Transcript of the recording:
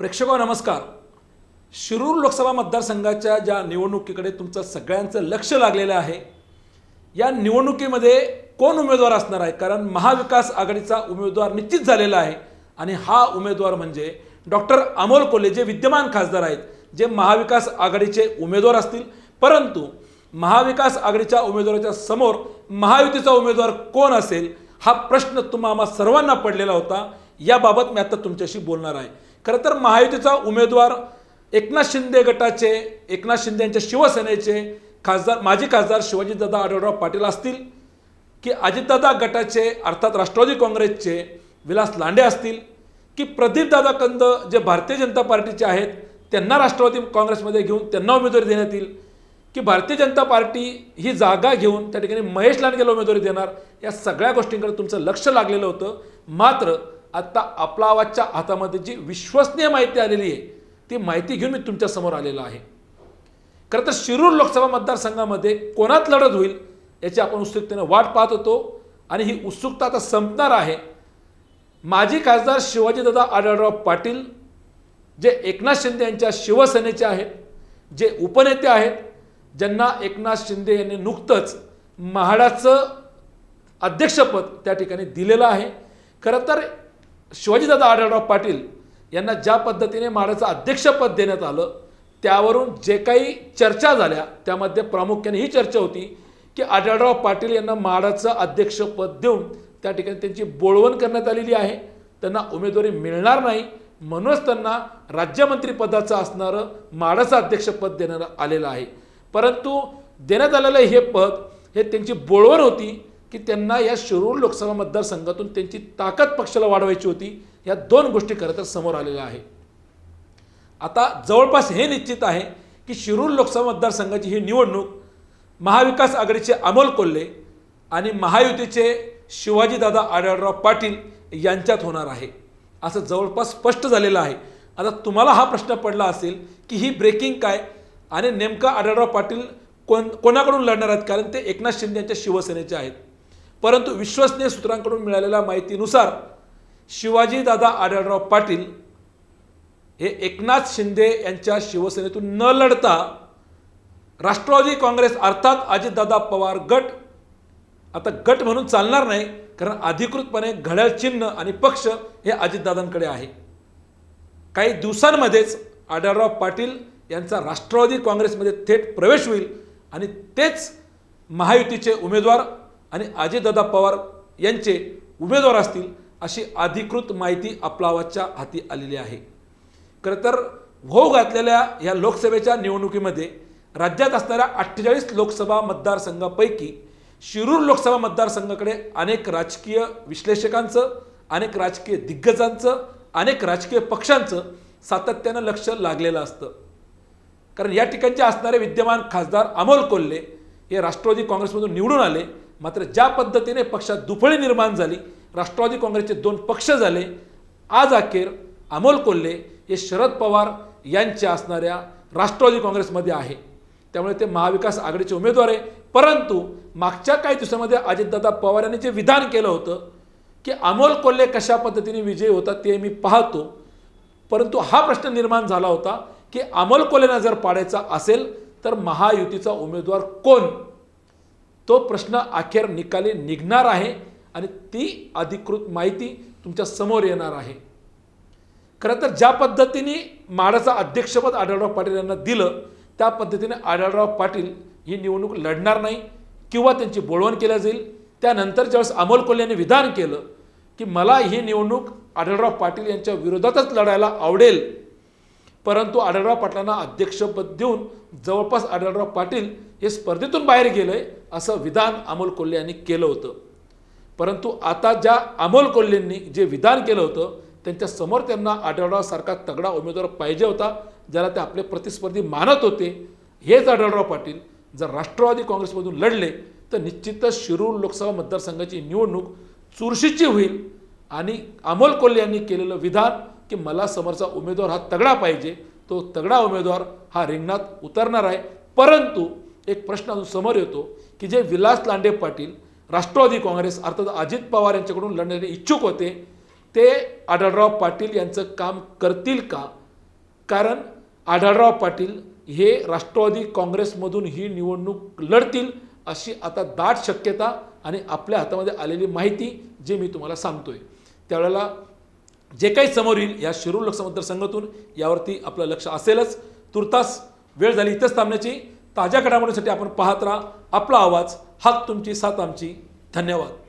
प्रेक्षको नमस्कार. शिरूर लोकसभा मतदारसंघाच्या ज्या निवडणुकीकडे तुमचं सगळ्यांचं लक्ष लागलेलं आहे, या निवडणुकीमध्ये कोण उमेदवार असणार आहे? कारण महाविकास आघाडीचा उमेदवार निश्चित झालेला आहे आणि हा उमेदवार म्हणजे डॉक्टर अमोल कोल्हे, जे विद्यमान खासदार आहेत, जे महाविकास आघाडीचे उमेदवार असतील. परंतु महाविकास आघाडीच्या उमेदवाराच्या समोर महायुतीचा उमेदवार कोण असेल हा प्रश्न तुम्हा सर्वांना पडलेला होता. याबाबत मी आता तुमच्याशी बोलणार आहे. खरं तर महायुतीचा उमेदवार एकनाथ शिंदे गटाचे, एकनाथ शिंदे यांच्या शिवसेनेचे खासदार, माजी खासदार शिवाजीदादा आढळराव पाटील असतील, की अजितदादा गटाचे अर्थात राष्ट्रवादी काँग्रेसचे विलास लांडे असतील, की प्रदीपदादा कंद जे भारतीय जनता पार्टीचे आहेत त्यांना राष्ट्रवादी काँग्रेसमध्ये घेऊन त्यांना उमेदवारी देण्यात येईल, की भारतीय जनता पार्टी ही जागा घेऊन त्या ठिकाणी महेश लांडगेला उमेदवारी देणार. या सगळ्या गोष्टींकडे तुमचं लक्ष लागलेलं होतं. मात्र आता आपला आवाजच्या हातामध्ये जी विश्वसनीय माहिती आलेली आहे ती माहिती घेऊन मी तुमच्या समोर आलेलो आहे. खरं तर शिरूर लोकसभा मतदारसंघामध्ये कोणात लढत होईल याची आपण उत्सुकतेने वाट पाहत होतो आणि ही उत्सुकता आता संपणार आहे. माजी खासदार शिवाजीदादा आढळराव पाटील जे एकनाथ शिंदे यांच्या शिवसेनेचे आहेत, जे उपनेते आहेत, ज्यांना एकनाथ शिंदे यांनी नुकतंच म्हाडाचं अध्यक्षपद त्या ठिकाणी दिलेलं आहे. खरं तर शिवाजीदादा आढळराव पाटील यांना ज्या पद्धतीने म्हाडाचं अध्यक्षपद देण्यात आलं त्यावरून जे काही चर्चा झाल्या त्यामध्ये प्रामुख्याने ही चर्चा होती की आढळराव पाटील यांना म्हाडाचं अध्यक्षपद देऊन त्या ठिकाणी त्यांची बोळवण करण्यात आलेली आहे. त्यांना उमेदवारी मिळणार नाही, म्हणूनच त्यांना राज्यमंत्रीपदाचं असणारं म्हाडाचं अध्यक्षपद देण्यात आलेलं आहे. परंतु देण्यात आलेलं हे पद हे त्यांची बोळवण होती की त्यांना या शिरूर लोकसभा मतदारसंघातून त्यांची ताकद पक्षाला वाढवायची होती. या दोन गोष्टी खरं तर समोर आलेल्या आहे. आता जवळपास हे निश्चित आहे की शिरूर लोकसभा मतदारसंघाची ही निवडणूक महाविकास आघाडीचे अमोल कोल्हे आणि महायुतीचे शिवाजीदादा आढळराव पाटील यांच्यात होणार आहे असं जवळपास स्पष्ट झालेलं आहे. आता तुम्हाला हा प्रश्न पडला असेल की ही ब्रेकिंग काय आणि नेमका आढळराव पाटील कोणाकडून लढणार आहेत, कारण ते एकनाथ शिंदे यांच्या शिवसेनेचे आहेत. परंतु विश्वसनीय सूत्रांकडून मिळालेल्या माहितीनुसार शिवाजीदादा आढळराव पाटील हे एकनाथ शिंदे यांच्या शिवसेनेतून न लढता राष्ट्रवादी काँग्रेस अर्थात अजितदादा पवार गट, आता गट म्हणून चालणार नाही कारण अधिकृतपणे घड्याळ चिन्ह आणि पक्ष हे अजितदादांकडे आहे. काही दिवसांमध्येच आढळराव पाटील यांचा राष्ट्रवादी काँग्रेसमध्ये थेट प्रवेश होईल आणि तेच महायुतीचे उमेदवार आणि अजितदादा पवार यांचे उमेदवार असतील अशी अधिकृत माहिती आपल्या आवाजच्या हाती आलेली आहे. खरं तर होऊ घातलेल्या या लोकसभेच्या निवडणुकीमध्ये राज्यात असणाऱ्या 48 लोकसभा मतदारसंघापैकी शिरूर लोकसभा मतदारसंघाकडे अनेक राजकीय विश्लेषकांचं, अनेक राजकीय दिग्गजांचं, अनेक राजकीय पक्षांचं सातत्यानं लक्ष लागलेलं असतं. कारण या ठिकाणचे असणारे विद्यमान खासदार अमोल कोल्हे हे राष्ट्रवादी काँग्रेसमधून निवडून आले. मात्र ज्या पद्धतीने पक्षात दुफळी निर्माण झाली, राष्ट्रवादी काँग्रेसचे 2 पक्ष झाले, आज अखेर अमोल कोल्हे हे शरद पवार यांच्या असणाऱ्या राष्ट्रवादी काँग्रेसमध्ये आहे. त्यामुळे ते महाविकास आघाडीचे उमेदवार आहे. परंतु मागच्या काही दिवसांमध्ये अजितदादा पवार यांनी जे विधान केलं होतं की अमोल कोल्हे कशा पद्धतीने विजयी होता ते मी पाहतो, परंतु हा प्रश्न निर्माण झाला होता की अमोल कोल्हेंना जर पाडायचा असेल तर महायुतीचा उमेदवार कोण, तो प्रश्न अखेर निकाली निघणार आहे आणि ती अधिकृत माहिती तुमच्या समोर येणार आहे. खरं तर ज्या पद्धतीने म्हाडाचं अध्यक्षपद आढळराव पाटील यांना दिलं त्या पद्धतीने आढळराव पाटील ही निवडणूक लढणार नाही किंवा त्यांची बोळवण केल्या जाईल. त्यानंतर ज्यावेळेस अमोल कोल्हे यांनी विधान केलं की मला ही निवडणूक आढळराव पाटील यांच्या विरोधातच लढायला आवडेल, परंतु आढळराव पाटलांना अध्यक्षपद देऊन जवळपास आढळराव पाटील हे स्पर्धेतून बाहेर गेले असं विधान अमोल कोल्हे यांनी केलं होतं. परंतु आता ज्या अमोल कोल्हेंनी जे विधान केलं होतं त्यांच्या समोर त्यांना आढळराव सारखा तगडा उमेदवार पाहिजे होता, ज्याला ते आपले प्रतिस्पर्धी मानत होते. हेच आढळराव पाटील जर राष्ट्रवादी काँग्रेसमधून लढले तर निश्चितच शिरूर लोकसभा मतदारसंघाची निवडणूक चुरशीची होईल आणि अमोल कोल्हे यांनी केलेलं विधान की मला समोरचा उमेदवार हा तगडा पाहिजे, तो तगडा उमेदवार हा रिंगणात उतरणार आहे. परंतु एक प्रश्न अजून समोर येतो की जे विलास लांडे पाटील राष्ट्रवादी काँग्रेस अर्थात अजित पवार यांच्याकडून लढण्याचे इच्छुक होते ते आढळराव पाटील यांचं काम करतील का कारण आढळराव पाटील हे राष्ट्रवादी काँग्रेसमधून ही निवडणूक लढतील अशी आता दाट शक्यता आणि आपल्या हातामध्ये आलेली माहिती जे मी तुम्हाला सांगतोय, त्यावेळेला जे काही समोर येईल या शिरूर लोकसभा मतदारसंघातून यावरती आपलं लक्ष असेलच. तुर्तास वेळ झाली इथंच थांबण्याची. ताज्या घडामोडींसाठी आपण पाहत राहा आपला आवाज, हक तुमची, साथ आमची. धन्यवाद.